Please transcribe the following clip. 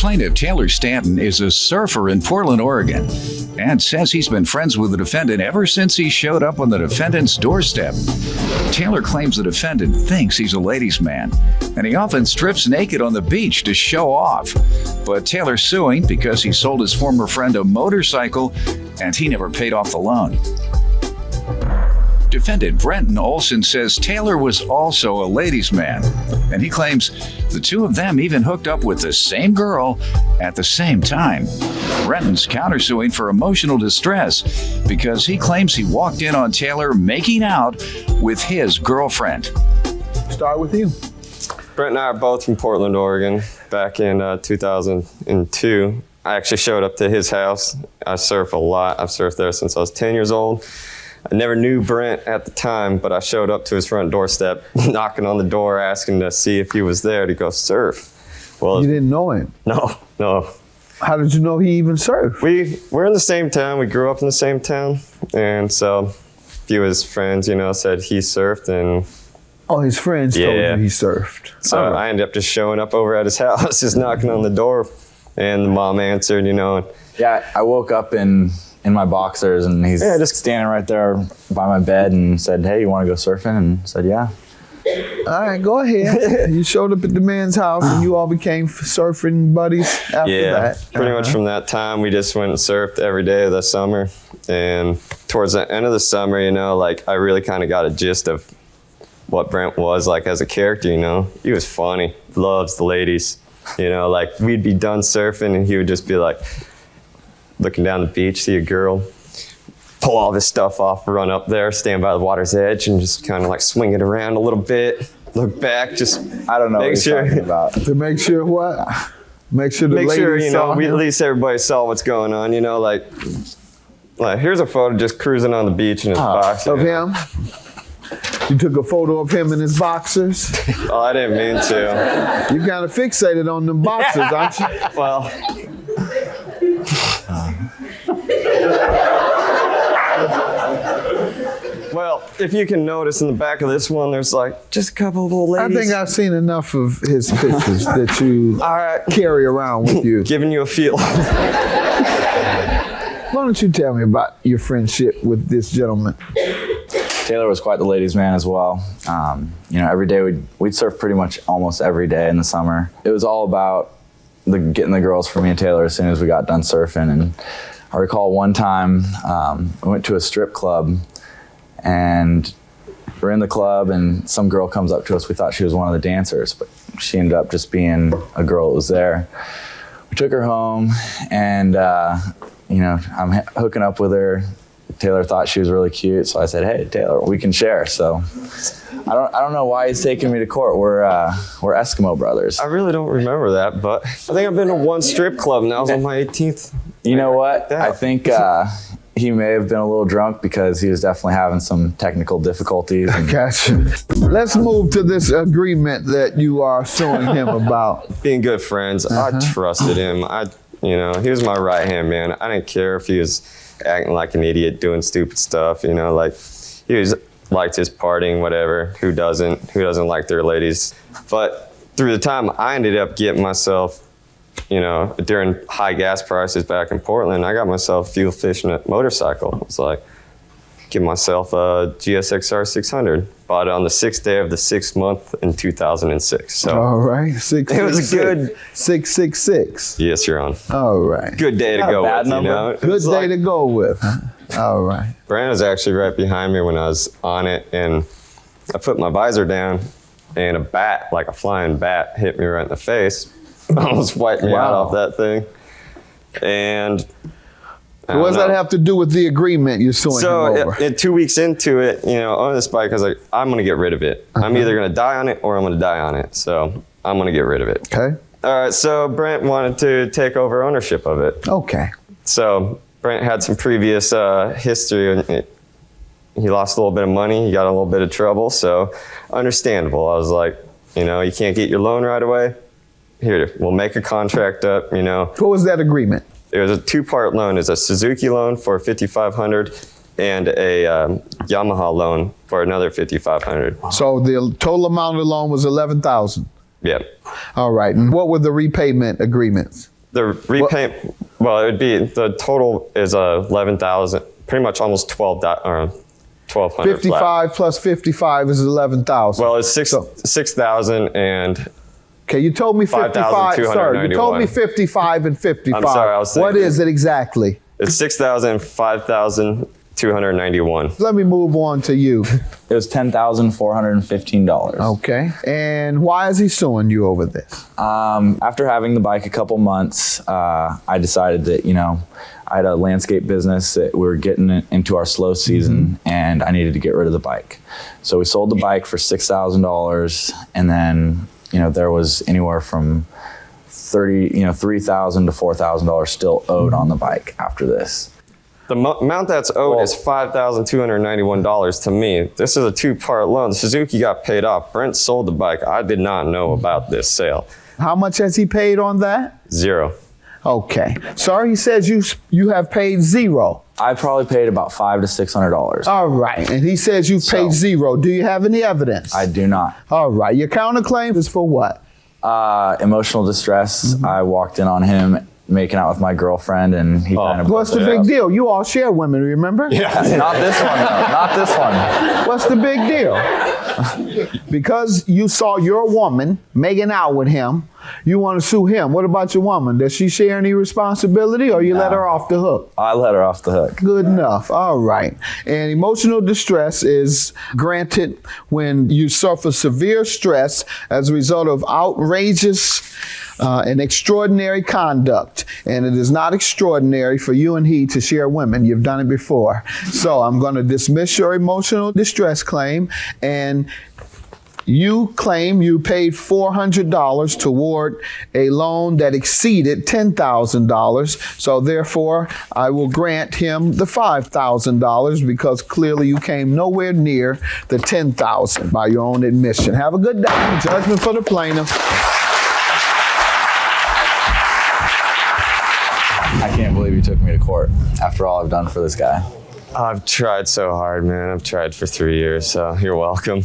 Plaintiff Taylor Stanton is a surfer in Portland, Oregon, and says he's been friends with the defendant ever since he showed up on the defendant's doorstep. Taylor claims the defendant thinks he's a ladies' man, and he often strips naked on the beach to show off. But Taylor's suing because he sold his former friend a motorcycle and he never paid off the loan. Defendant Brenton Olson says Taylor was also a ladies' man, and he claims the two of them even hooked up with the same girl at the same time. Brenton's countersuing for emotional distress because he claims he walked in on Taylor making out with his girlfriend. Start with you. Brent and I are both from Portland, Oregon. Back in 2002, I actually showed up to his house. I surf a lot. I've surfed there since I was 10 years old. I never knew Brent at the time, but I showed up to his front doorstep, knocking on the door, asking to see if he was there to go surf. Well, you didn't know him? No. How did you know he even surfed? We're in the same town. We grew up in the same town. And so a few of his friends, said he surfed. And oh, his friends told you he surfed. So I ended up just showing up over at his house, just knocking on the door. And the mom answered, Yeah, I woke up in my boxers, and he's just standing right there by my bed and said, "Hey, you want to go surfing?" And I said, "Yeah." All right, go ahead. You showed up at the man's house, and you all became surfing buddies after that. Pretty much from that time, we just went and surfed every day of the summer. And towards the end of the summer, I really kind of got a gist of what Brent was like as a character, He was funny, loves the ladies. We'd be done surfing, and he would just be like, looking down the beach, see a girl, pull all this stuff off, run up there, stand by the water's edge, and just kind of swing it around a little bit, look back, just I don't know what he's talking about. To make sure what? Make sure the ladies saw him? At least everybody saw what's going on, like here's a photo just cruising on the beach in his boxers. Of him? You took a photo of him in his boxers? Oh, I didn't mean to. You kind of fixated on them boxers, aren't you? Well, if you can notice in the back of this one, there's just a couple of old ladies. I think I've seen enough of his pictures that you carry around with you. Giving you a feel. Why don't you tell me about your friendship with this gentleman? Taylor was quite the ladies' man as well. Every day we'd surf pretty much almost every day in the summer. It was all about getting the girls for me and Taylor as soon as we got done surfing. And I recall one time we went to a strip club, and we're in the club, and some girl comes up to us. We thought she was one of the dancers, but she ended up just being a girl that was there. We took her home, and I'm hooking up with her. Taylor thought she was really cute, so I said, "Hey, Taylor, we can share." So I don't know why he's taking me to court. We're Eskimo brothers. I really don't remember that, but I think I've been to one strip club, and that was on my 18th. You know what? I think he may have been a little drunk because he was definitely having some technical difficulties. Gotcha. Let's move to this agreement that you are suing him about. Being good friends, I trusted him. He was my right-hand man. I didn't care if he was acting like an idiot, doing stupid stuff, he liked his partying, whatever. Who doesn't like their ladies? But through the time, I ended up getting myself, during high gas prices back in Portland, I got myself a fuel efficient motorcycle. It's get myself a GSXR 600. Bought it on the 6th day of the 6th month in 2006. So all right, 666. It was a good 666. Yes, Your Honor. All right. Good day to go with. Good day to go with. All right. Brandon was actually right behind me when I was on it, and I put my visor down, and a bat, like a flying bat, hit me right in the face. Almost wiped me out off that thing. And what does that have to do with the agreement you're suing him over? So 2 weeks into it, on this bike, I was like, I'm going to get rid of it. I'm either going to die on it or I'm going to die on it. So I'm going to get rid of it. Okay. All right. So Brent wanted to take over ownership of it. Okay. So Brent had some previous history. He lost a little bit of money. He got in a little bit of trouble. So understandable. I was like, you can't get your loan right away. Here, we'll make a contract up, What was that agreement? It was a two-part loan. It's a Suzuki loan for $5,500 and a Yamaha loan for another $5,500. So the total amount of the loan was $11,000. Yep. All right. And what were the repayment agreements? The repayment, well, it would be, the total is 11,000, pretty much almost 1,200. 55 plus 55 is 11,000. Well, it's 6,000 and. Okay, you told me 55, sir. You told me 55 and 55. I'm sorry, I was thinking. What is it exactly? It's 6,000 and 5,291. Let me move on to you. It was $10,415. Okay. And why is he suing you over this? After having the bike a couple months, I decided that, I had a landscape business that we were getting into our slow season, and I needed to get rid of the bike. So we sold the bike for $6,000, and then, there was anywhere from $3,000 to $4,000 still owed on the bike after this. The amount that's owed is $5,291 to me. This is a two-part loan. Suzuki got paid off. Brent sold the bike. I did not know about this sale. How much has he paid on that? 0. Okay. Sir, he says you have paid 0. I probably paid about $500 to $600. All right. And he says you've paid 0. Do you have any evidence? I do not. All right. Your counterclaim is for what? Emotional distress. I walked in on him making out with my girlfriend, and he kind of. What's the big deal? You all share women, remember? Yeah. Not this one, though. Not this one. What's the big deal? Because you saw your woman making out with him, you want to sue him. What about your woman? Does she share any responsibility, or you let her off the hook? I let her off the hook. Good enough. All right. And emotional distress is granted when you suffer severe stress as a result of outrageous and extraordinary conduct. And it is not extraordinary for you and he to share women. You've done it before. So I'm going to dismiss your emotional distress claim, and you claim you paid $400 toward a loan that exceeded $10,000. So therefore, I will grant him the $5,000 because clearly you came nowhere near the $10,000 by your own admission. Have a good day. Judgment for the plaintiff. I can't believe you took me to court after all I've done for this guy. I've tried so hard, man. I've tried for 3 years, so you're welcome.